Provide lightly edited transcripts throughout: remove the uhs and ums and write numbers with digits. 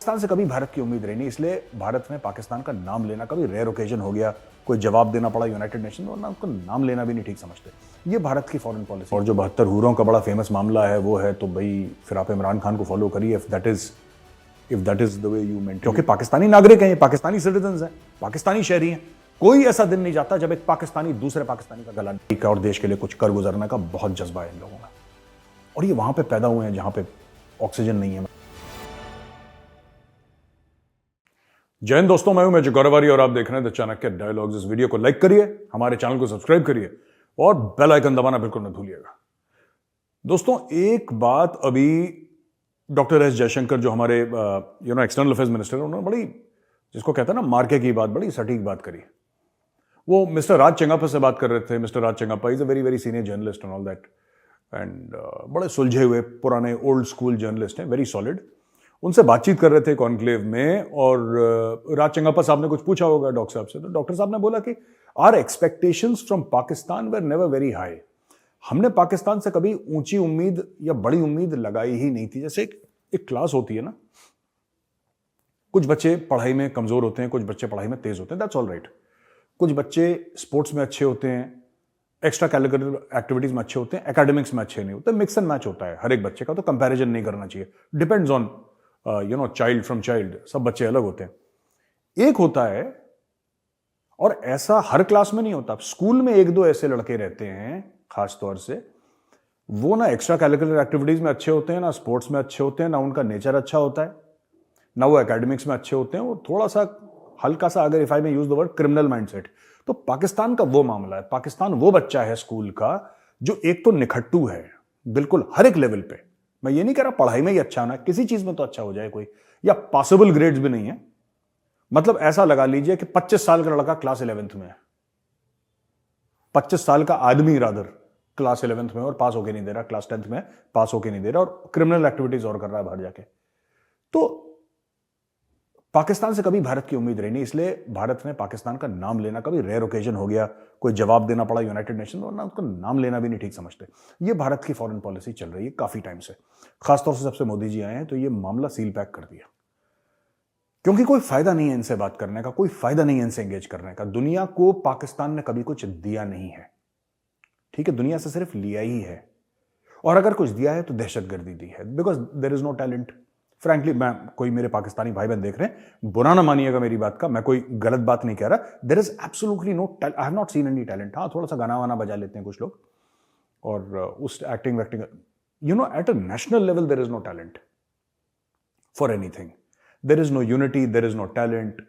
पाकिस्तान से कभी भारत की उम्मीद रही नहीं, इसलिए भारत में पाकिस्तान का नाम लेना कभी रेयर ओकेजन हो गया, कोई जवाब देना पड़ा यूनाइटेड नेशन में, वरना उनको नाम लेना भी नहीं ठीक समझते। ये भारत की फॉरेन पॉलिसी। और जो 72 हूरों का बड़ा फेमस मामला है वो है, तो भाई फिर आप इमरान खान को फॉलो करिए if that is the way you meant, क्योंकि पाकिस्तानी नागरिक हैं, पाकिस्तानी सिटीजन हैं, पाकिस्तानी शहरी हैं। कोई ऐसा दिन नहीं जाता जब एक पाकिस्तानी दूसरे पाकिस्तानी का गला का और देश के लिए कुछ कर गुजरने का बहुत जज्बा है इन लोगों का। और ये वहां पे पैदा हुए हैं जहां पे ऑक्सीजन नहीं है। जय हिंद दोस्तों, मैं हूं मैं गौरवारी और आप देख रहे हैं द चाणक्य डायलॉग्स। इस वीडियो को लाइक करिए, हमारे चैनल को सब्सक्राइब करिए और बेल आइकन दबाना बिल्कुल न भूलिएगा। दोस्तों, एक बात अभी डॉक्टर एस जयशंकर जो हमारे एक्सटर्नल अफेयर्स मिनिस्टर हैं, उन्होंने बड़ी, जिसको कहते हैं ना मार्के की बात, बड़ी सटीक बात करी। वो मिस्टर राज चेंगाप्पा से बात कर रहे थे। Mister Raj Chengappa is a very very senior journalist and all that, and बड़े सुलझे हुए पुराने ओल्ड स्कूल जर्नलिस्ट हैं, वेरी सॉलिड। उनसे बातचीत कर रहे थे कॉन्क्लेव में, और राज चेंगाप्पा साहब ने कुछ पूछा होगा डॉक्टर साहब से, तो डॉक्टर साहब ने बोला कि are expectations from Pakistan were never very high. हमने पाकिस्तान से कभी ऊंची उम्मीद या बड़ी उम्मीद लगाई ही नहीं थी। जैसे एक क्लास होती है ना, कुछ बच्चे पढ़ाई में कमजोर होते हैं, कुछ बच्चे पढ़ाई में तेज होते हैं, दैट्स ऑल राइट। कुछ बच्चे स्पोर्ट्स में अच्छे होते हैं, एक्स्ट्रा करिकुलर एक्टिविटीज में अच्छे होते हैं, एकेडमिक्स में अच्छे नहीं होते, मिक्स एंड मैच होता है हर एक बच्चे का, तो कंपैरिजन नहीं करना चाहिए। Depends on child from child, सब बच्चे अलग होते हैं। एक होता है, और ऐसा हर क्लास में नहीं होता, स्कूल में एक दो ऐसे लड़के रहते हैं खास तौर से, वो ना एक्स्ट्रा करिकुलर एक्टिविटीज में अच्छे होते हैं, ना स्पोर्ट्स में अच्छे होते हैं, ना उनका नेचर अच्छा होता है, ना वो एकेडमिक्स में अच्छे होते हैं। वो थोड़ा सा हल्का सा, अगर इफ आई में use the word, criminal mindset. तो पाकिस्तान का वो मामला है। पाकिस्तान वो बच्चा है स्कूल का जो एक तो निखट्टू है बिल्कुल हर एक लेवल पे। मैं ये नहीं कह रहा पढ़ाई में ही अच्छा होना, किसी चीज में तो अच्छा हो जाए कोई, या पॉसिबल ग्रेड्स भी नहीं है। मतलब ऐसा लगा लीजिए कि 25 साल का लड़का क्लास 11th में है, 25 साल का आदमी रादर क्लास 11th में, और पास होके नहीं दे रहा, क्लास 10th में पास होके नहीं दे रहा, और क्रिमिनल एक्टिविटीज और कर रहा है बाहर जाके। तो पाकिस्तान से कभी भारत की उम्मीद रही नहीं, इसलिए भारत में पाकिस्तान का नाम लेना कभी रेयर ओकेजन हो गया, कोई जवाब देना पड़ा यूनाइटेड नेशन में, वरना उसका नाम लेना भी नहीं ठीक समझते। ये भारत की फॉरेन पॉलिसी चल रही है काफी टाइम से, खासतौर से जब से मोदी जी आए हैं, तो ये मामला सील पैक कर दिया, क्योंकि कोई फायदा नहीं है इनसे बात करने का, कोई फायदा नहीं है इनसे एंगेज करने का। दुनिया को पाकिस्तान ने कभी कुछ दिया नहीं है, ठीक है, दुनिया से सिर्फ लिया ही है, और अगर कुछ दिया है तो दहशतगर्दी दी है, because there is no talent. Frankly, मैं, कोई मेरे पाकिस्तानी भाई बहन देख रहे हैं, बुरा ना मानिएगा मेरी बात का, मैं कोई गलत बात नहीं कह रहा। There is absolutely no talent, I have not seen any talent. हाँ, थोड़ा सा गाना वाना बजा लेते हैं कुछ लोग, और उस एक्टिंग वैक्टिंग, at a national level there is no talent for anything. There is no unity, there is no talent.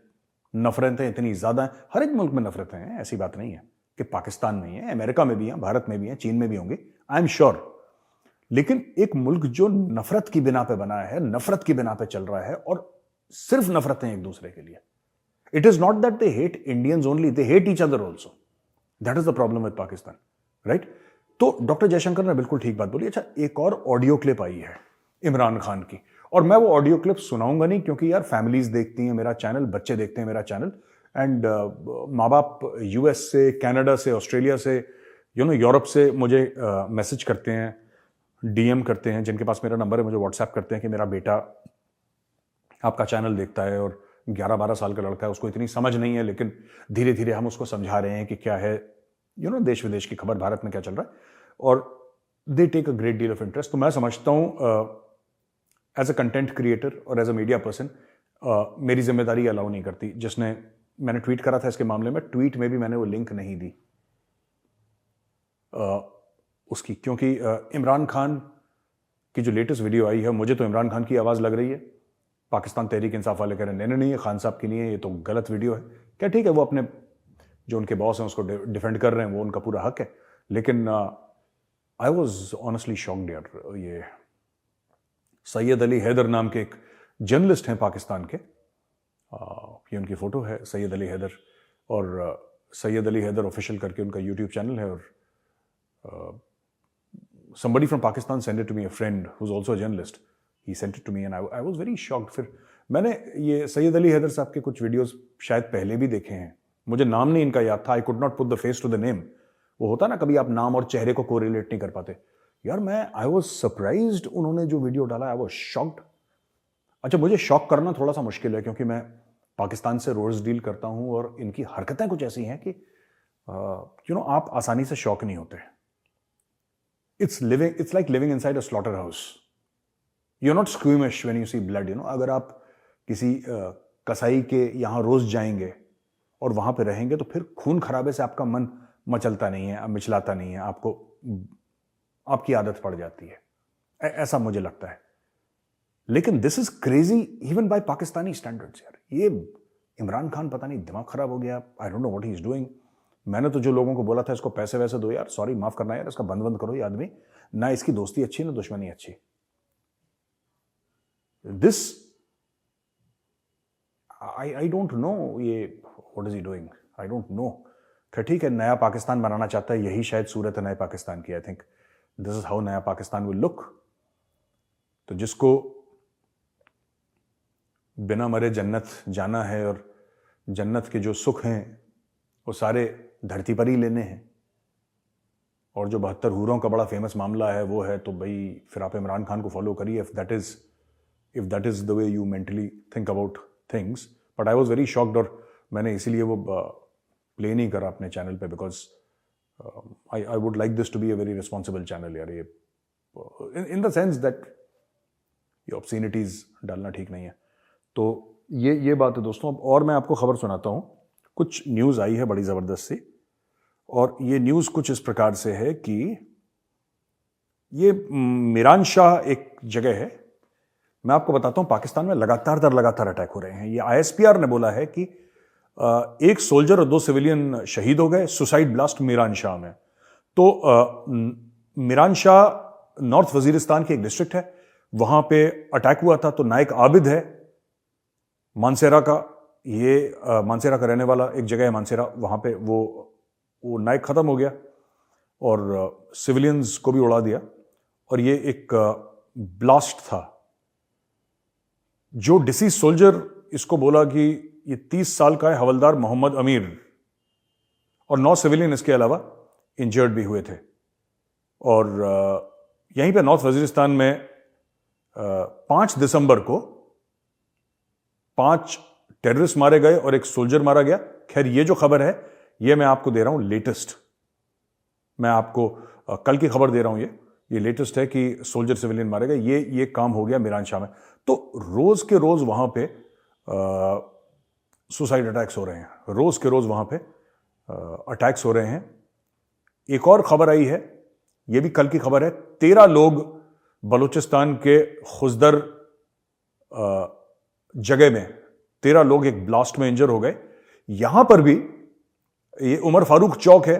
नफरतें इतनी ज्यादा हैं, हर एक मुल्क में नफरतें हैं, ऐसी बात नहीं है कि पाकिस्तान में ही है, अमेरिका में भी है, भारत में भी है, चीन में भी होंगे, आई एम श्योर। लेकिन एक मुल्क जो नफरत की बिना पे बना है, नफरत की बिना पे चल रहा है, और सिर्फ नफरतें एक दूसरे के लिए। It is not that they hate Indians only, they hate each other also. That is the problem with Pakistan, right? तो डॉक्टर जयशंकर ने बिल्कुल ठीक बात बोली। अच्छा, एक और ऑडियो क्लिप आई है इमरान खान की, और मैं वो ऑडियो क्लिप सुनाऊंगा नहीं, क्योंकि यार फैमिलीज देखती हैं मेरा चैनल, बच्चे देखते हैं मेरा चैनल, एंड माँ बाप यूएस से, कनाडा से, ऑस्ट्रेलिया से, यूरोप से मुझे मैसेज करते हैं, डीएम करते हैं, जिनके पास मेरा नंबर है, मुझे व्हाट्सएप करते हैं कि मेरा बेटा आपका चैनल देखता है, और 11-12 साल का लड़का है, उसको इतनी समझ नहीं है, लेकिन धीरे धीरे हम उसको समझा रहे हैं कि क्या है, देश विदेश की खबर, भारत में क्या चल रहा है, और they take a great deal of interest. तो मैं समझता हूं एज अ कंटेंट क्रिएटर और एज अ मीडिया पर्सन, मेरी जिम्मेदारी अलाउ नहीं करती। जिसने, मैंने ट्वीट करा था इसके मामले में, ट्वीट में भी मैंने वो लिंक नहीं दी उसकी, क्योंकि इमरान खान की जो लेटेस्ट वीडियो आई है, मुझे तो इमरान खान की आवाज़ लग रही है। पाकिस्तान तहरीक इंसाफ वाले कह रहे हैं नहीं, ये खान साहब की नहीं है, ये तो गलत वीडियो है। क्या ठीक है, वो अपने जो उनके बॉस हैं उसको डिफेंड कर रहे हैं, वो उनका पूरा हक है, लेकिन आई वॉज ऑनेस्टली शॉक्ड यार। ये सैयद अली हैदर नाम के एक जर्नलिस्ट हैं पाकिस्तान के, ये उनकी फ़ोटो है, सैयद अली हैदर, और सैयद अली हैदर ऑफिशियल करके उनका यूट्यूब चैनल है, और somebody from Pakistan sent it to me, a friend who's also a journalist. He sent it to me and I was very shocked. फिर मैंने ये सैयद अली हैदर साहब के कुछ वीडियोस शायद पहले भी देखे हैं, मुझे नाम नहीं इनका याद था, I could not put the face to the name. वो होता ना कभी आप नाम और चेहरे को कोरिलेट नहीं कर पाते। यार मैं, आई वॉज सरप्राइज्ड, उन्होंने जो वीडियो डाला, आई वॉज शॉक्ड। अच्छा, मुझे शॉक करना थोड़ा सा मुश्किल है क्योंकि मैं पाकिस्तान से रोज डील करता हूं और इनकी हरकतें कुछ ऐसी हैं कि आप आसानी से शॉक नहीं होते। It's like living inside a slaughter house. You are not squeamish when you see blood. अगर आप किसी कसाई के यहां रोज जाएंगे और वहां पे रहेंगे तो फिर खून खराबे से आपका मन मचलता नहीं है, मिचलाता नहीं है, आपकी आदत पड़ जाती है। ऐसा मुझे लगता है। लेकिन this is crazy even bye Pakistani standards यार। ये इमरान खान पता नहीं दिमाग खराब हो गया। I don't know what he is doing. मैंने तो जो लोगों को बोला था इसको पैसे वैसे दो यार, सॉरी माफ करना यार, इसका बंद करो ये आदमी। ना इसकी दोस्ती अच्छी ना दुश्मनी अच्छी। दिस आई डोंट नो ये what is he doing. I don't know. खैर ठीक है, नया पाकिस्तान बनाना चाहता है, यही शायद सूरत है नए पाकिस्तान की। आई थिंक दिस इज हाउ नया पाकिस्तान विल लुक। तो जिसको बिना मरे जन्नत जाना है और जन्नत के जो सुख हैं वो सारे धरती पर ही लेने हैं, और जो 72 हूरों का बड़ा फेमस मामला है वो है, तो भाई फिर आप इमरान खान को फॉलो करिए if that is the way you mentally think about things. But I was very shocked, और मैंने इसीलिए वो प्ले नहीं करा अपने चैनल पे, because I would like this to be a very responsible channel यार। ये इन द सेंस दैट ये ऑब्सीनिटीज डालना ठीक नहीं है। तो ये बात है दोस्तों। अब और मैं आपको खबर सुनाता हूं। कुछ न्यूज़ आई है बड़ी ज़बरदस्त सी, और ये न्यूज़ कुछ इस प्रकार से है कि ये मीरान शाह एक जगह है। मैं आपको बताता हूं, पाकिस्तान में लगातार अटैक हो रहे हैं। ये आईएसपीआर ने बोला है कि एक सोल्जर और 2 सिविलियन शहीद हो गए सुसाइड ब्लास्ट मीरान शाह में। तो मीरान शाह नॉर्थ वजीरिस्तान की एक डिस्ट्रिक्ट है, वहां पे अटैक हुआ था। तो नाइक आबिद है मानसेरा का, ये मानसेरा का रहने वाला, एक जगह है मानसेरा, वहां पे वो नाइक खत्म हो गया और सिविलियंस को भी उड़ा दिया। और ये एक ब्लास्ट था। जो डिसीज सोल्जर, इसको बोला कि ये 30 साल का है हवलदार मोहम्मद अमीर, और 9 सिविलियन इसके अलावा इंजर्ड भी हुए थे। और यहीं पे नॉर्थ वजीरिस्तान में 5 दिसंबर को 5 टेररिस्ट मारे गए और एक सोल्जर मारा गया। खैर ये जो खबर है ये मैं आपको दे रहा हूं लेटेस्ट। मैं आपको कल की खबर दे रहा हूं। ये लेटेस्ट है कि सोल्जर सिविलियन मारे गए। ये काम हो गया मीरान शाह में। तो रोज के रोज वहां पे सुसाइड अटैक्स हो रहे हैं, रोज के रोज वहां पे अटैक्स हो रहे हैं। एक और खबर आई है, ये भी कल की खबर है। 13 लोग बलूचिस्तान के खुजदर जगह में 13 लोग एक ब्लास्ट में इंजर हो गए। यहां पर भी, ये उमर फारूक चौक है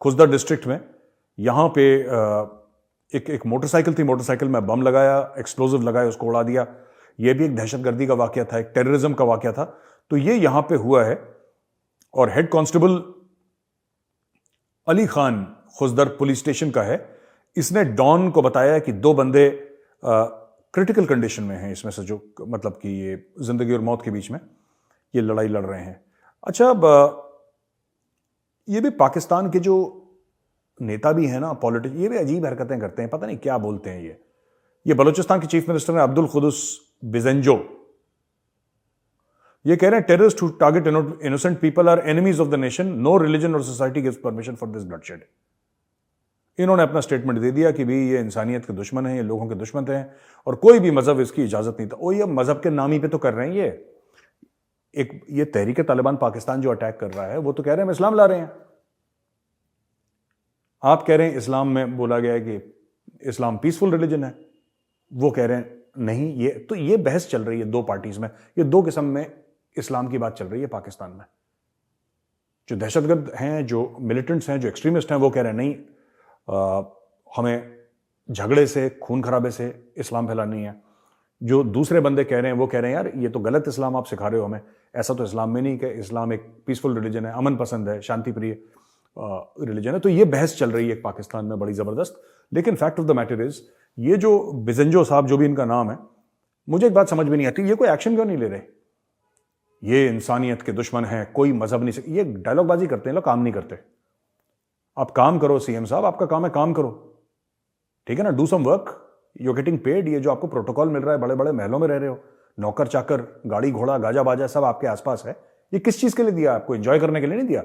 खुजदर डिस्ट्रिक्ट में, यहां पे एक मोटरसाइकिल थी, मोटरसाइकिल में बम लगाया, एक्सप्लोजिव लगाया, उसको उड़ा दिया। यह भी एक दहशतगर्दी का वाकया था, एक टेररिज्म का वाकया था। तो ये यहां पे हुआ है। और head constable Ali Khan Khuzdar police station का है, इसने डॉन को बताया कि 2 बंदे क्रिटिकल कंडीशन में हैं इसमें से, जो मतलब कि ये जिंदगी और मौत के बीच में ये लड़ाई लड़ रहे हैं। अच्छा, अब ये भी पाकिस्तान के जो नेता भी हैं ना, पॉलिटिक्स, ये भी अजीब हरकतें करते हैं, पता नहीं क्या बोलते हैं ये बलूचिस्तान के चीफ मिनिस्टर हैं अब्दुल कुदुस बिजेंजो। ये कह रहे हैं terrorist who target innocent people are enemies of the nation, no religion or society gives permission for this bloodshed. इन्होंने अपना स्टेटमेंट दे दिया कि भाई ये इंसानियत के दुश्मन हैं, ये लोगों के दुश्मन हैं, और कोई भी मजहब इसकी इजाजत नहीं था। ओ, ये मजहब के नामी पे तो कर रहे हैं। ये तहरीक तालिबान पाकिस्तान जो अटैक कर रहा है, वो तो कह रहे हैं हम इस्लाम ला रहे हैं। आप कह रहे हैं इस्लाम में बोला गया है कि इस्लाम पीसफुल रिलीजन है, वो कह रहे हैं नहीं। ये बहस चल रही है 2 पार्टीज में। ये 2 किस्म में इस्लाम की बात चल रही है पाकिस्तान में। जो दहशतगर्द हैं, जो मिलिटेंट्स हैं, जो एक्सट्रीमिस्ट हैं, वो कह रहे हैं नहीं, हमें झगड़े से, खून खराबे से इस्लाम फैलानी है। जो दूसरे बंदे कह रहे हैं वो कह रहे हैं यार ये तो गलत इस्लाम आप सिखा रहे हो हमें, ऐसा तो इस्लाम में नहीं कि इस्लाम एक पीसफुल रिलीजन है, अमन पसंद है, शांति प्रिय रिलीजन है। तो ये बहस चल रही है पाकिस्तान में बड़ी जबरदस्त। लेकिन fact of the matter is, ये जो बिजेंजो साहब, जो भी इनका नाम है, मुझे एक बात समझ में नहीं आती, ये कोई एक्शन क्यों नहीं ले रहे? ये इंसानियत के दुश्मन हैं, कोई मजहब नहीं, ये डायलॉगबाजी करते हैं लोग, काम नहीं करते। आप काम करो सीएम साहब, आपका काम है काम करो, ठीक है ना, do some work, you getting paid. ये जो आपको प्रोटोकॉल मिल रहा है, बड़े बड़े महलों में रह रहे हो, नौकर चाकर, गाड़ी घोड़ा, गाजा बाजा सब आपके आसपास है। ये किस चीज के लिए दिया? आपको एंजॉय करने के लिए नहीं दिया।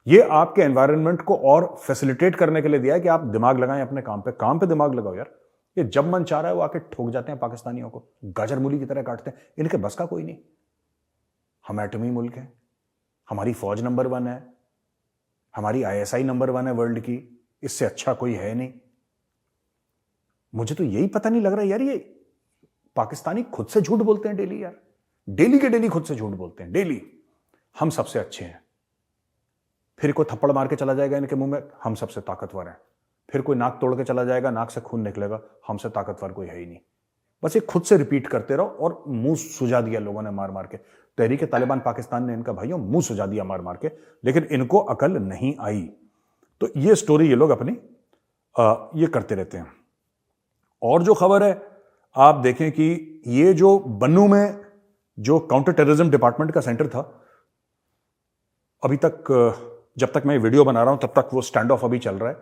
ये आपके एनवायरनमेंट को और फैसिलिटेट करने के लिए दिया है कि आप दिमाग लगाएं अपने काम पे दिमाग लगाओ यार। ये जब मन चाह रहा है वो आके ठोक जाते हैं पाकिस्तानियों को, गाजर मूली की तरह काटते हैं। इनके बस का कोई नहीं। हम एटमी मुल्क हैं, हमारी फौज नंबर 1 है, हमारी ISI नंबर 1 है वर्ल्ड की, इससे अच्छा कोई है नहीं। मुझे तो यही पता नहीं लग रहा यार, ये पाकिस्तानी खुद से झूठ बोलते हैं डेली यार, डेली के डेली खुद से झूठ बोलते हैं डेली। हम सबसे अच्छे हैं, फिर कोई थप्पड़ मार के चला जाएगा इनके मुंह में, हम सबसे ताकतवर हैं। फिर कोई नाक तोड़ के चला जाएगा, नाक से खून निकलेगा, हमसे ताकतवर कोई है ही नहीं। बस ये खुद से रिपीट करते रहो और मुंह सुजा दिया लोगों ने मार मार के। तहरीक तालिबान पाकिस्तान ने इनका भाइयों मुंह सुजा दिया मार मार के, लेकिन इनको अकल नहीं आई। तो ये स्टोरी ये लोग अपनी ये करते रहते हैं। और जो खबर है आप देखें कि ये जो बन्नू में जो काउंटर टेररिज्म डिपार्टमेंट का सेंटर था, अभी तक जब तक मैं वीडियो बना रहा हूं तब तक वो स्टैंड ऑफ अभी चल रहा है।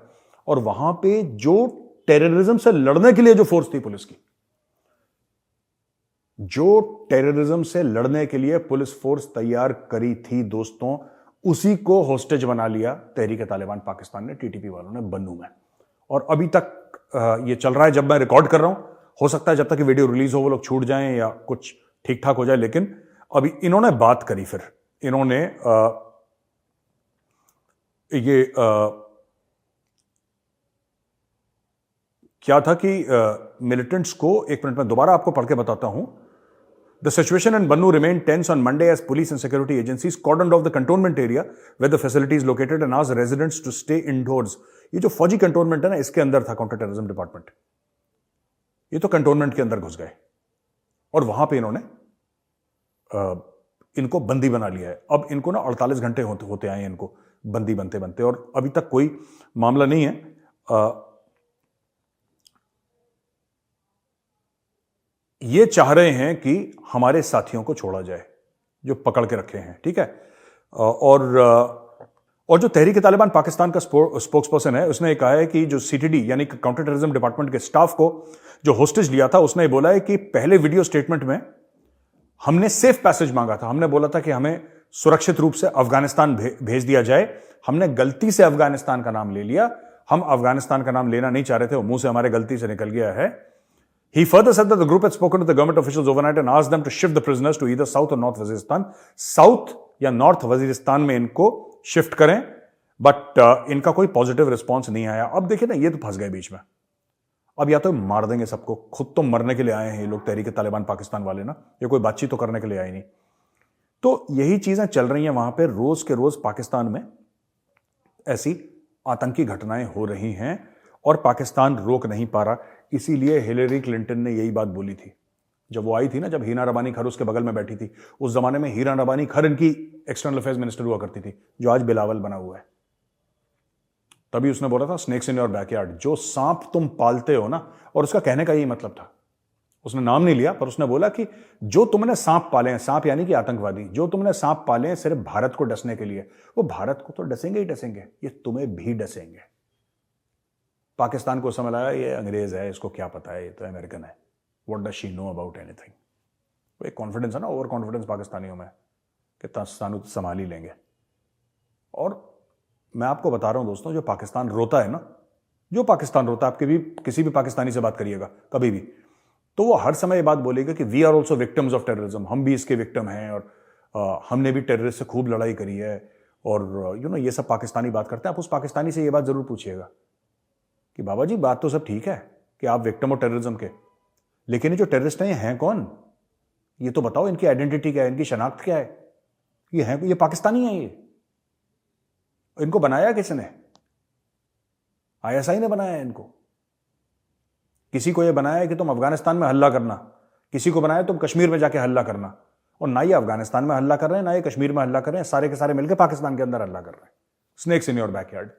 और वहां पे जो टेररिज्म से लड़ने के लिए जो फोर्स थी पुलिस की, जो टेररिज्म से लड़ने के लिए पुलिस फोर्स तैयार करी थी दोस्तों, उसी को होस्टेज बना लिया तहरीक तालिबान पाकिस्तान ने, TTP वालों ने बन्नू में। और अभी तक ये चल रहा है जब मैं रिकॉर्ड कर रहा हूं। हो सकता है जब तक ये वीडियो रिलीज हो वो लोग छूट जाएं या कुछ ठीक ठाक हो जाए, लेकिन अभी इन्होंने बात करी। फिर इन्होंने क्या था कि मिलिटेंट्स को, एक मिनट में दोबारा आपको पढ़ के बताता हूं। The situation in Bannu remained tense on Monday as police and security agencies cordoned off the cantonment area where the facility is located and asked residents to stay indoors. ये जो फौजी कंटोनमेंट है ना, इसके अंदर था काउंटर टेररिज्म डिपार्टमेंट। ये तो कंटोनमेंट के अंदर घुस गए और वहां पे इन्होंने इनको बंदी बना लिया है। अब इनको ना 48 घंटे होते आए इनको बंदी बनते बनते, और अभी तक कोई मामला नहीं है। ये चाह रहे हैं कि हमारे साथियों को छोड़ा जाए जो पकड़ के रखे हैं, ठीक है। और जो तहरीक तालिबान पाकिस्तान का स्पोक्स पर्सन है, उसने कहा है कि जो CTD यानी काउंटर टेररिज्म डिपार्टमेंट के स्टाफ को जो होस्टेज लिया था, उसने बोला है कि पहले वीडियो स्टेटमेंट में हमने सेफ पैसेज मांगा था। हमने बोला था कि हमें सुरक्षित रूप से अफगानिस्तान भेज दिया जाए। हमने गलती से अफगानिस्तान का नाम ले लिया। हम अफगानिस्तान का नाम लेना नहीं चाह रहे थे, वो मुंह से हमारे गलती से निकल गया है। He further said that the group had spoken to the government officials overnight and asked them to shift the prisoners to either South or North Waziristan. South या North Waziristan में इनको शिफ्ट करें, बट इनका कोई positive response नहीं आया। अब देखिए ना, ये तो फंस गए बीच में। अब या तो मार देंगे सबको, खुद तो मरने के लिए आए हैं ये लोग तहरीक तालिबान पाकिस्तान वाले ना, ये कोई बातचीत तो करने के लिए आए नहीं। तो यही चीजें चल रही हैं वहां पे, रोज के रोज पाकिस्तान में ऐसी आतंकी घटनाएं हो रही हैं और पाकिस्तान रोक नहीं पा रहा। इसीलिए हिलेरी क्लिंटन ने यही बात बोली थी जब वो आई थी ना, जब हीना रबानी खर उसके बगल में बैठी थी। उस जमाने में हीना रबानी खर इनकी एक्सटर्नल अफेयर्स मिनिस्टर हुआ करती थी, जो आज बिलावल बना हुआ है। तभी उसने बोला था स्नेक्स इन योर बैकयार्ड, जो सांप तुम पालते हो ना। और उसका कहने का यही मतलब था, उसने नाम नहीं लिया, पर उसने बोला कि जो तुमने सांप पाले हैं, सांप यानी कि आतंकवादी, जो तुमने सांप पाले हैं सिर्फ भारत को डसने के लिए, वो भारत को तो डसेंगे ही डसेंगे, ये तुम्हें भी डसेंगे। पाकिस्तान को समझ आया ये अंग्रेज है, इसको क्या पता है, ये तो अमेरिकन है, what does she know about anything. वो एक कॉन्फिडेंस है ना, ओवर कॉन्फिडेंस पाकिस्तानियों में, कि पाकिस्तान संभाल ही लेंगे। और मैं आपको बता रहा हूं दोस्तों, जो पाकिस्तान रोता है ना, जो पाकिस्तान रोता है, आपके भी किसी भी पाकिस्तानी से बात करिएगा कभी भी, तो वो हर समय ये बात बोलेगा कि we are also victims of terrorism, हम भी इसके विक्टिम हैं और हमने भी टेररिस्ट से खूब लड़ाई करी है। और ये सब पाकिस्तानी बात करते हैं। आप उस पाकिस्तानी से ये बात जरूर पूछिएगा कि बाबा जी बात तो सब ठीक है कि आप विक्टिम हो टेररिज्म के, लेकिन ये जो टेररिस्ट हैं कौन, ये तो बताओ, इनकी आइडेंटिटी क्या है, इनकी शनाख्त क्या है, ये पाकिस्तानी है, ये इनको बनाया किसने? ISI ने बनाया है इनको। किसी को ये बनाया है कि तुम अफगानिस्तान में हल्ला करना, किसी को बनाया तुम कश्मीर में जाके हल्ला करना, और ना ये अफगानिस्तान में हल्ला कर रहे हैं, ना ये कश्मीर में हल्ला कर रहे हैं, सारे के सारे मिलकर पाकिस्तान के अंदर हल्ला कर रहे हैं। स्नेक्स इन योर बैकयार्ड,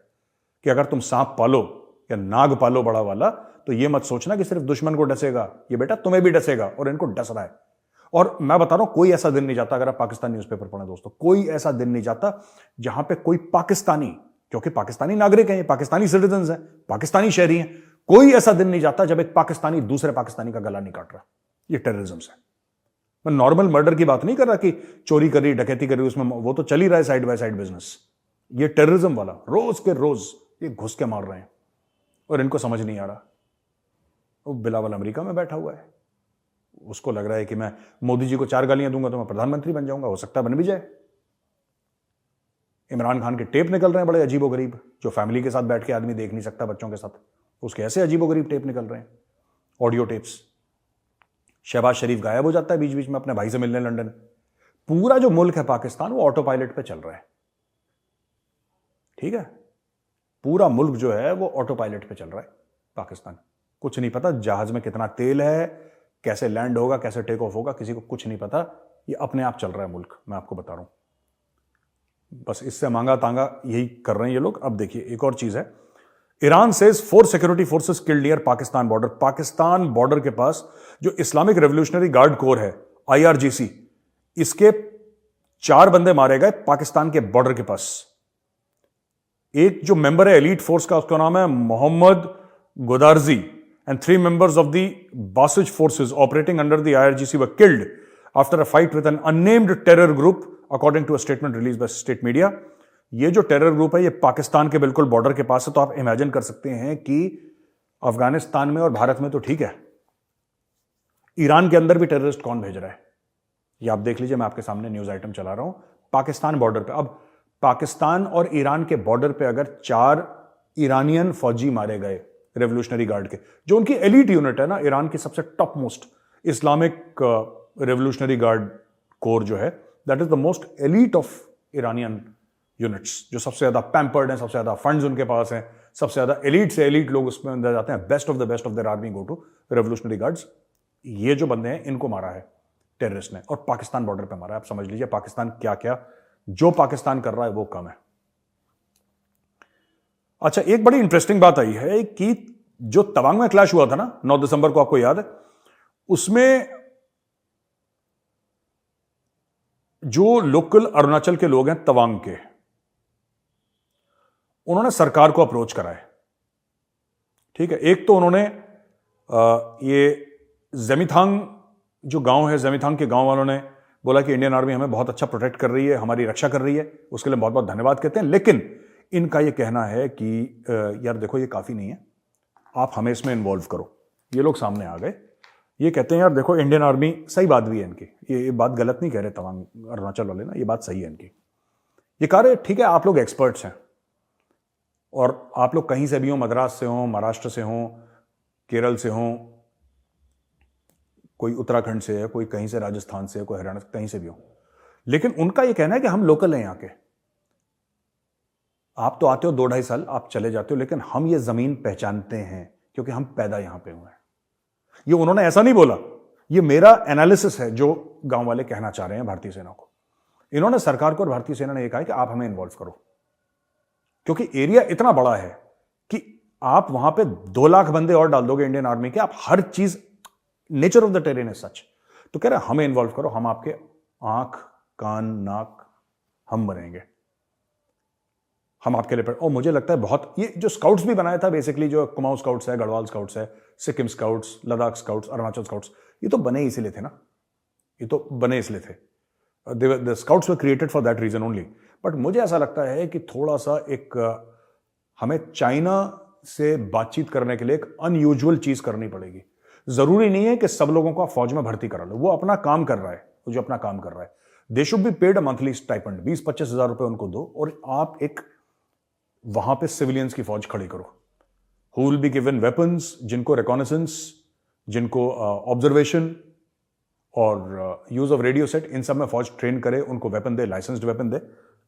कि अगर तुम सांप पालो या नाग पालो बड़ा वाला, तो ये मत सोचना कि सिर्फ दुश्मन को डसेगा, ये बेटा तुम्हें भी डसेगा, और इनको डस रहा है। और मैं बता रहा हूं, कोई ऐसा दिन नहीं जाता, अगर आप पाकिस्तान न्यूज़पेपर पढ़ें दोस्तों, कोई ऐसा दिन नहीं जाता जहां पे कोई पाकिस्तानी, क्योंकि पाकिस्तानी नागरिक हैं, पाकिस्तानी सिटीजन हैं, पाकिस्तानी शहरी हैं, कोई ऐसा दिन नहीं जाता जब एक पाकिस्तानी दूसरे पाकिस्तानी का गला नहीं काट रहा। ये टेररिज्म है। मैं नॉर्मल मर्डर की बात नहीं कर रहा कि चोरी कर रही, डकैती कर रही, उसमें वो तो चल ही रहा है साइड बाय साइड बिजनेस। ये टेररिज्म वाला रोज के रोज ये घुस के मार रहे हैं और इनको समझ नहीं आ रहा। वो बिलावल अमेरिका में बैठा हुआ है, उसको लग रहा है कि मैं मोदी जी को 4 गालियां दूंगा तो मैं प्रधानमंत्री बन जाऊंगा, हो सकता है बन भी जाए। इमरान खान के टेप निकल रहे हैं बड़े अजीबोगरीब, जो फैमिली के साथ बैठ के आदमी देख नहीं सकता बच्चों के साथ, उसके ऐसे अजीबोगरीब टेप निकल रहे हैं, ऑडियो टेप्स। शहबाज शरीफ गायब हो जाता है बीच बीच में अपने भाई से मिलने लंदन। पूरा जो मुल्क है पाकिस्तान वो ऑटो पायलट पे चल रहा है, ठीक है। पूरा मुल्क जो है वो ऑटो पायलट पे चल रहा है पाकिस्तान। कुछ नहीं पता जहाज में कितना तेल है, कैसे लैंड होगा, कैसे टेक ऑफ होगा, किसी को कुछ नहीं पता। ये अपने आप चल रहा है मुल्क, मैं आपको बता रहा हूं। बस इससे मांगा तांगा यही कर रहे हैं ये लोग। अब देखिए एक और चीज है, Iran says 4 security forces killed near Pakistan border. Pakistan border के पास जो इस्लामिक रेवोल्यूशनरी गार्ड कोर है, IRGC, इसके 4 बंदे मारे गए पाकिस्तान के बॉर्डर के पास। एक जो मेंबर है एलीट फोर्स का, उसका नाम है Mohammad Godarji, and 3 members of the Basij forces operating under the IRGC were killed after a fight with an unnamed terror group, according to a statement released by state media. ये जो terror group है ये पाकिस्तान के बिल्कुल बॉर्डर के पास है, तो आप इमेजिन कर सकते हैं कि अफगानिस्तान में और भारत में तो ठीक है, ईरान के अंदर भी टेररिस्ट कौन भेज रहा है ये आप देख लीजिए। मैं आपके सामने न्यूज आइटम चला रहा हूं, पाकिस्तान बॉर्डर पे। अब पाकिस्तान और ईरान के बॉर्डर पे अगर 4 ईरानियन फौजी मारे गए रेवोल्यूशनरी गार्ड के, जो उनकी एलीट यूनिट है ना, ईरान की सबसे top most Islamic revolutionary guard core जो है, that is the most elite of Iranian units, जो सबसे ज्यादा पैम्पर्ड हैं, सबसे ज्यादा फंड्स उनके पास हैं, सबसे ज्यादा एलीट से एलीट लोग उसमें अंदर जाते हैं। Best of their army go to revolutionary guards. ये जो बंदे हैं इनको मारा है टेररिस्ट ने, और पाकिस्तान बॉर्डर पे मारा है। आप समझ लीजिए पाकिस्तान क्या क्या जो पाकिस्तान कर रहा है वो कम है। अच्छा, एक बड़ी इंटरेस्टिंग बात आई है कि जो तवांग में क्लैश हुआ था ना 9 दिसंबर को, आपको याद है, उसमें जो लोकल अरुणाचल के लोग हैं तवांग के, उन्होंने सरकार को अप्रोच करा है, ठीक है। एक तो उन्होंने ये जेमिथांग जो गांव है, जेमिथांग के गांव वालों ने बोला कि इंडियन आर्मी हमें बहुत अच्छा प्रोटेक्ट कर रही है, हमारी रक्षा कर रही है, उसके लिए बहुत बहुत धन्यवाद कहते हैं। लेकिन इनका ये कहना है कि यार देखो ये काफी नहीं है, आप हमें इसमें इन्वॉल्व करो। ये लोग सामने आ गए, ये कहते हैं यार देखो इंडियन आर्मी, सही बात भी है इनकी, ये बात गलत नहीं कह रहे तवांग अरुणाचल वाले ना, ये बात सही है इनकी। ये कह रहे ठीक है आप लोग एक्सपर्ट्स हैं और आप लोग कहीं से भी हो, मद्रास से हो, महाराष्ट्र से हो, केरल से हो, कोई उत्तराखंड से है, कोई कहीं से राजस्थान से है, कोई हरियाणा से, कहीं से भी हो, लेकिन उनका यह कहना है कि हम लोकल हैं यहाँ के। आप तो आते हो 2-2.5 साल, आप चले जाते हो, लेकिन हम ये जमीन पहचानते हैं क्योंकि हम पैदा यहां पे हुए हैं। ये उन्होंने ऐसा नहीं बोला, ये मेरा एनालिसिस है जो गांव वाले कहना चाह रहे हैं भारतीय सेना को। इन्होंने सरकार को और भारतीय सेना ने यह कहा कि आप हमें इन्वॉल्व करो, क्योंकि एरिया इतना बड़ा है कि आप वहां पे 2 लाख बंदे और डाल दोगे इंडियन आर्मी के, आप हर चीज, nature of the terrain is such. तो कह रहे हमें इन्वॉल्व करो, हम आपके आंख कान नाक हम बनेंगे, हम आपके लिए। और मुझे लगता है बहुत, ये जो स्काउट्स भी बनाया था बेसिकली, जो कुमाऊं स्काउट्स है, गढ़वाल स्काउट्स है, Sikkim scouts, Ladakh scouts, Arunachal scouts, ये तो बने इसीलिए थे ना, ये तो बने इसलिए थे, the scouts were created for that reason only. But मुझे ऐसा लगता है कि थोड़ा सा एक हमें चाइना से बातचीत करने के लिए एक अनयूजुअल चीज करनी पड़ेगी। जरूरी नहीं है कि सब लोगों को आप फौज में भर्ती करा लो, वो अपना काम कर रहा है, वो जो अपना काम कर रहा है, they should be paid a monthly stipend, 20-25 हजार रुपए उनको दो, और आप एक वहां पे सिविलियंस की फौज खड़ी करो, who will be given weapons, जिनको रिकॉनेसेंस, जिनको ऑब्जर्वेशन और यूज ऑफ रेडियो सेट, इन सब में फौज ट्रेन करे, उनको वेपन दे, लाइसेंस्ड वेपन दे,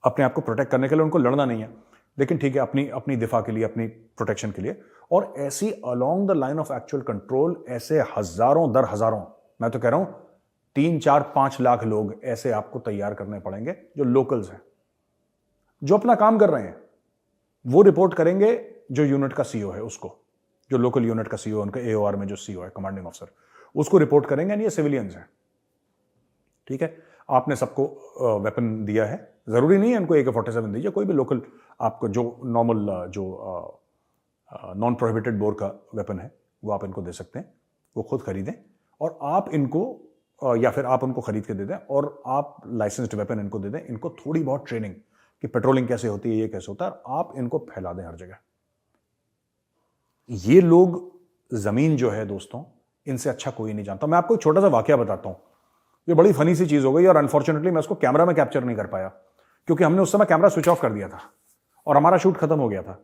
अपने आप को प्रोटेक्ट करने के लिए। उनको लड़ना नहीं है, लेकिन ठीक है अपनी दिफा के लिए, अपनी प्रोटेक्शन के लिए। और ऐसी along the line of actual control ऐसे हजारों दर हजारों, मैं तो कह रहा हूं 3-4-5 लाख लोग ऐसे आपको तैयार करने पड़ेंगे जो लोकल्स हैं, जो अपना काम कर रहे हैं। वो रिपोर्ट करेंगे जो यूनिट का सीईओ है उसको, जो लोकल यूनिट का सीईओ, उनका एओआर में जो सीईओ है, कमांडिंग ऑफिसर, उसको रिपोर्ट करेंगे। ये सिविलियंस हैं, ठीक है। आपने सबको वेपन दिया है, जरूरी नहीं है इनको AK-47 दीजिए, कोई भी लोकल आपको जो नॉर्मल जो नॉन प्रोहिबिटेड बोर का वेपन है वो आप इनको दे सकते हैं, वो खुद खरीदें। और आप इनको या फिर आप उनको खरीद के दे दें और आप लाइसेंस्ड वेपन इनको दे दें, इनको थोड़ी बहुत ट्रेनिंग कि पेट्रोलिंग कैसे होती है, ये कैसे होता है, आप इनको फैला दें हर जगह। ये लोग जमीन जो है दोस्तों, इनसे अच्छा कोई नहीं जानता। मैं आपको एक छोटा सा वाकया बताता हूं, ये बड़ी फनी सी चीज हो गई और अनफॉर्चुनेटली मैं उसको कैमरा में कैप्चर नहीं कर पाया क्योंकि हमने उस समय कैमरा स्विच ऑफ कर दिया था और हमारा शूट खत्म हो गया था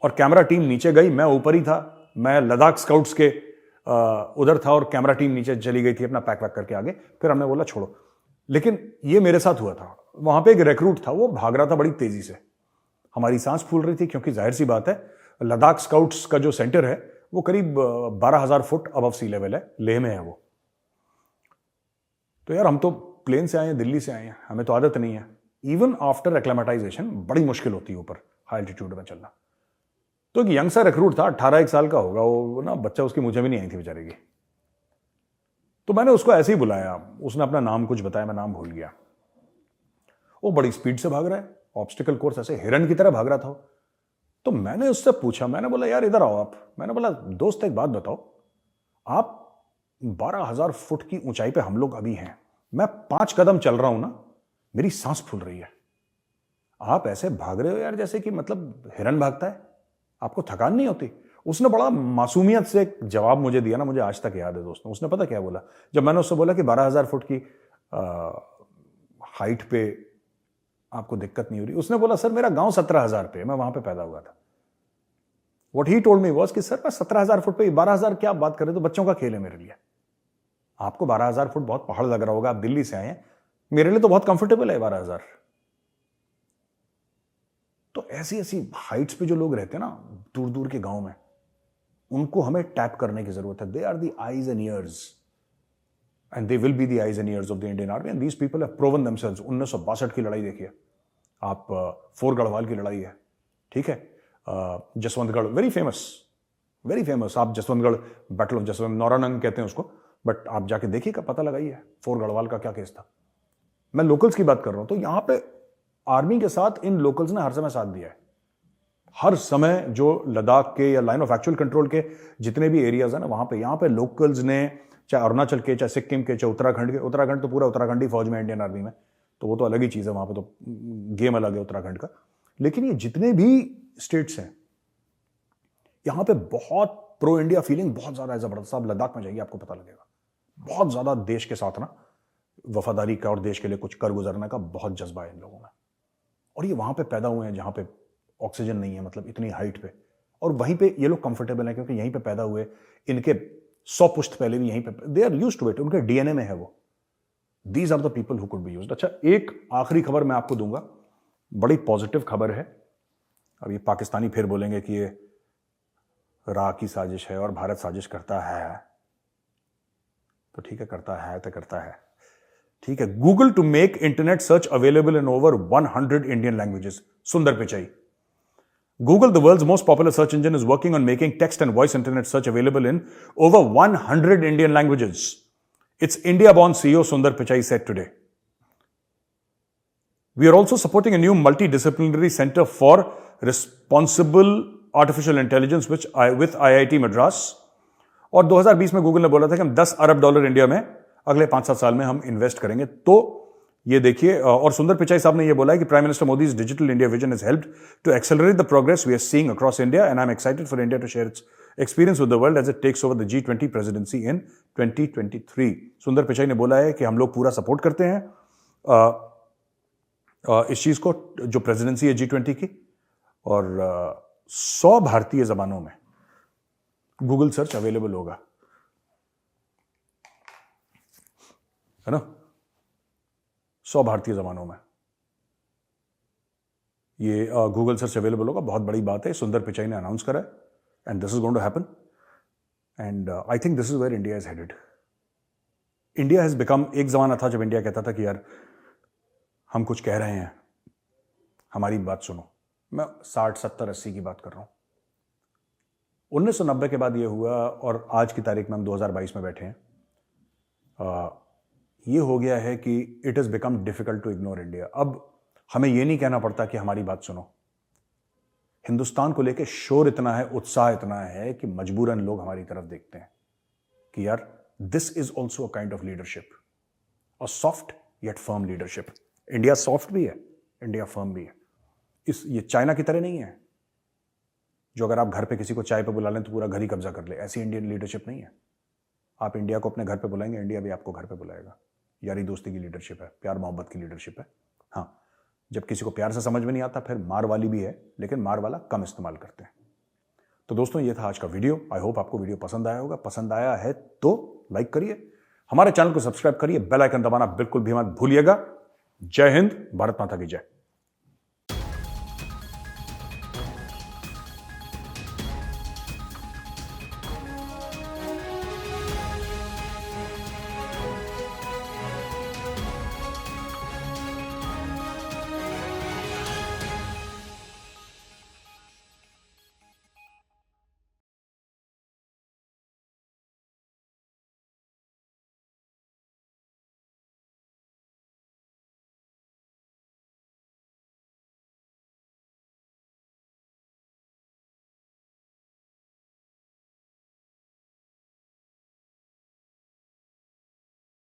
और कैमरा टीम नीचे गई, मैं ऊपर ही था, मैं लद्दाख स्काउट्स के उधर था और कैमरा टीम नीचे चली गई थी अपना पैक वैक करके आगे। फिर हमने बोला छोड़ो, लेकिन ये मेरे साथ हुआ था। वहां पे एक रिक्रूट था, वो भाग रहा था बड़ी तेजी से, हमारी सांस फूल रही थी क्योंकि जाहिर सी बात है लद्दाख स्काउट्स का जो सेंटर है वो करीब 12,000 फुट अबव सी लेवल है, लेह में है वो। तो यार हम तो प्लेन से आए हैं, दिल्ली से आए हैं, हमें तो आदत नहीं है। इवन आफ्टर एक्लेमेटाइजेशन बड़ी मुश्किल होती है ऊपर हाई एल्टीट्यूड में चलना। तो एक यंग सा रिक्रूट था, 18 साल का होगा वो ना, बच्चा उसकी मुझे भी नहीं आई थी बेचारे की। तो मैंने उसको ऐसे ही बुलाया, उसने अपना नाम कुछ बताया, मैं नाम भूल गया। वो बड़ी स्पीड से भाग रहा है, ऑब्स्टिकल कोर्स ऐसे हिरन की तरह भाग रहा था। तो मैंने उससे पूछा, मैंने बोला यार इधर आओ आप। मैंने बोला दोस्त एक बात बताओ, आप 12,000 फुट की ऊंचाई पे हम लोग अभी हैं, मैं 5 कदम चल रहा हूं ना, मेरी सांस फूल रही है, आप ऐसे भाग रहे हो यार जैसे कि मतलब हिरन भागता है, आपको थकान नहीं होती? उसने बड़ा मासूमियत से एक जवाब मुझे दिया ना, मुझे आज तक याद है दोस्तों। उसने पता क्या बोला, जब मैंने उससे बोला कि 12,000 फुट की हाइट पे आपको दिक्कत नहीं हो रही, उसने बोला सर मेरा गांव 17,000 पे, मैं वहां पे पैदा हुआ था। What he told me was कि सर मैं 17,000 फुट पे, 12,000 क्या आप बात कर रहे हो, तो बच्चों का खेल है मेरे लिए। आपको 12,000 फुट बहुत पहाड़ लग रहा होगा, आप दिल्ली से आए हैं, मेरे लिए तो बहुत कंफर्टेबल है 12,000। तो ऐसी ऐसी हाइट्स पे जो लोग रहते हैं ना दूर दूर के गांव में, उनको हमें टैप करने की जरूरत है। They are the eyes and ears and they will be the eyes and ears of the Indian army and these people have proven themselves. 1962 की लड़ाई देखिए आप, फोर गढ़वाल की लड़ाई है, ठीक है, जसवंतगढ़ वेरी फेमस। आप जसवंतगढ़ बैटल ऑफ जसवंत, नौरानंग कहते हैं उसको, बट आप जाके देखिएगा, पता लगाइए फोर गढ़वाल का क्या केस था। मैं लोकल्स की बात कर रहा हूं, तो यहां पे आर्मी के साथ इन लोकल्स ने हर समय साथ दिया है। हर समय जो लद्दाख के या लाइन ऑफ एक्चुअल कंट्रोल के जितने भी एरियाज है ना, वहां पे यहां पे लोकल्स ने, चाहे अरुणाचल के, चाहे सिक्किम के, चाहे उत्तराखंड के, उत्तराखंड तो पूरा उत्तराखंडी फौज में इंडियन आर्मी में, तो वो तो अलग ही चीज है, वहां पे तो गेम अलग है उत्तराखंड का। लेकिन ये जितने भी स्टेट्स हैं यहां पे बहुत प्रो इंडिया फीलिंग बहुत ज्यादा है, जबरदस्त। आप लद्दाख में जाइए आपको पता लगेगा, बहुत ज्यादा देश के साथ ना वफादारी का और देश के लिए कुछ कर गुजरने का बहुत जज्बा है इन लोगों में। और ये वहां पे पैदा हुए हैं जहां पे ऑक्सीजन नहीं है, मतलब इतनी हाइट पे, और वहीं पे ये लोग कंफर्टेबल हैं क्योंकि यहीं पे पैदा हुए, इनके 100 पुश्त पहले भी यहीं पे, they are used to it, उनके डीएनए में है वो। These are the people who could be used. अच्छा, एक आखिरी खबर मैं आपको दूंगा, बड़ी पॉजिटिव खबर है। अब ये पाकिस्तानी फिर बोलेंगे कि ये राह की साजिश है और भारत साजिश करता है, तो ठीक है, करता है तो करता है, ठीक है। Google to make internet search available in over 100 Indian languages. Sundar Pichai. Google, the world's most popular search engine, is working on making text and voice internet search available in over 100 Indian languages. Its India-born CEO Sundar Pichai said today. We are also supporting a new multidisciplinary center for responsible artificial intelligence with IIT Madras. और 2020 में Google ने बोला था कि हम $10 अरब India में अगले 5-7 साल में हम इन्वेस्ट करेंगे। तो ये देखिए, और सुंदर पिचाई साहब ने ये बोला है कि prime minister Modi's digital India vision has helped to accelerate the progress we are seeing across India and I am excited for India to share its experience with the world as it takes over the G20 presidency in 2023। Sundar Pichai ने बोला है कि हम लोग पूरा support करते हैं इस चीज को, जो प्रेसिडेंसी है G20 की, और 100 भारतीय जबानों में गूगल सर्च अवेलेबल होगा, है ना, 100 भारतीय जबानों में ये गूगल सर्च अवेलेबल होगा। बहुत बड़ी बात है, सुंदर पिचाई ने अनाउंस करा है and this is going to happen and I think this is where India is headed. India has become, एक जमाना था जब इंडिया कहता था कि यार हम कुछ कह रहे हैं, हमारी बात सुनो। मैं 60, 70, 80 की बात कर रहा हूं। 1990 के बाद ये हुआ और आज की तारीख में हम 2022 में बैठे हैं। ये हो गया है कि it is become difficult to ignore India. अब हमें यह नहीं कहना पड़ता कि हमारी बात सुनो। हिंदुस्तान को लेकर शोर इतना है, उत्साह इतना है कि मजबूरन लोग हमारी तरफ देखते हैं कि यार this is also a kind of leadership, a soft yet firm leadership. India soft भी है, इंडिया फर्म भी है। ये चाइना की तरह नहीं है जो अगर आप घर पे किसी को चाय पे बुला लें तो पूरा घर ही कब्जा कर ले। ऐसी इंडियन लीडरशिप नहीं है। आप इंडिया को अपने घर पे बुलाएंगे, इंडिया भी आपको घर पे बुलाएगा। यारी दोस्ती की लीडरशिप है, प्यार मोहब्बत की लीडरशिप है। हाँ, जब किसी को प्यार से समझ में नहीं आता फिर मार वाली भी है, लेकिन मार वाला कम इस्तेमाल करते हैं। तो दोस्तों, ये था आज का वीडियो। आई होप आपको वीडियो पसंद आया होगा। पसंद आया है तो लाइक करिए, हमारे चैनल को सब्सक्राइब करिए, बेल आइकन दबाना बिल्कुल भी मत भूलिएगा। जय हिंद, भारत माता की जय।